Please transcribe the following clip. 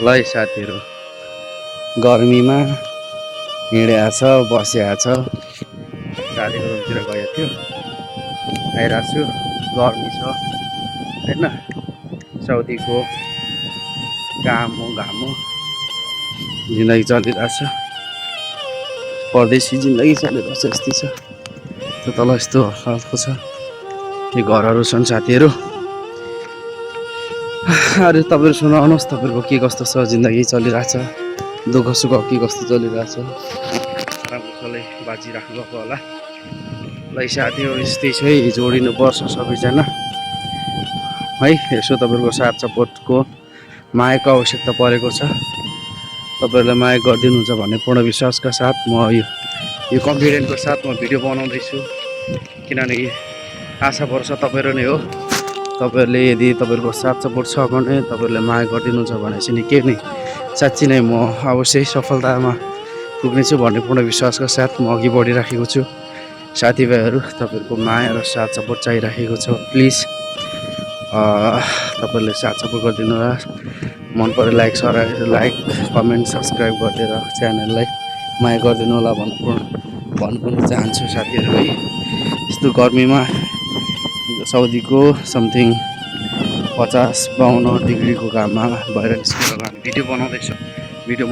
ल है साथीहरू गर्मीमा हिँडेको छ बसेको छ साथीको रुमतिर गएको थियो आइरहेको छु गर्मी छ होइन साउदीको घाम हो जिन्दगी चलिरहेछ परदेशी जिन्दगी चलिरहेछ यस्तै छ त्यो तल यस्तो खालको छ यो घरहरू छन् साथीहरू अरे तपाईँहरू सुनाउनुहोस् तपाईँहरूको के कस्तो छ जिन्दगी चलिरहेछ दुःख सुख के कस्तो चलिरहेछ राम्रोसँगले बाँचिराख्नु भएको होला ल साथीहरू यस्तै छ है जोडिनुपर्छ सबैजना है यसो तपाईँहरूको साथ सपोर्टको मायाको आवश्यकता परेको छ तपाईँहरूलाई माया गरिदिनुहुन्छ भन्ने पूर्ण विश्वासका साथ म यो कन्फिडेन्टको साथ म भिडियो बनाउँदैछु किनभने आशा भरोसा तपाईँहरू नै हो तपाईँहरूले यदि तपाईँहरूको साथ सपोर्ट छ भने तपाईँहरूले माया गरिदिनुहुन्छ भने चाहिँ निकै नै साँच्ची नै म अवश्य सफलतामा पुग्नेछु भन्ने पूर्ण विश्वासका साथ म अघि बढिराखेको छु साथीभाइहरू तपाईँहरूको माया र साथ सपोर्ट चाहिरहेको छ प्लिज तपाईँहरूले साथ सपोर्ट गरिदिनु होला मन पऱ्यो लाइक कमेन्ट सब्सक्राइब गरिदिएर च्यानललाई माया गरिदिनु होला भन्नु चाहन्छु साथीहरू है यस्तो गर्मीमा साउदीको समथिङ 50-52 डिग्रीको घाममा बाहिर निस्केर भिडियो बनाउँदैछु भिडियो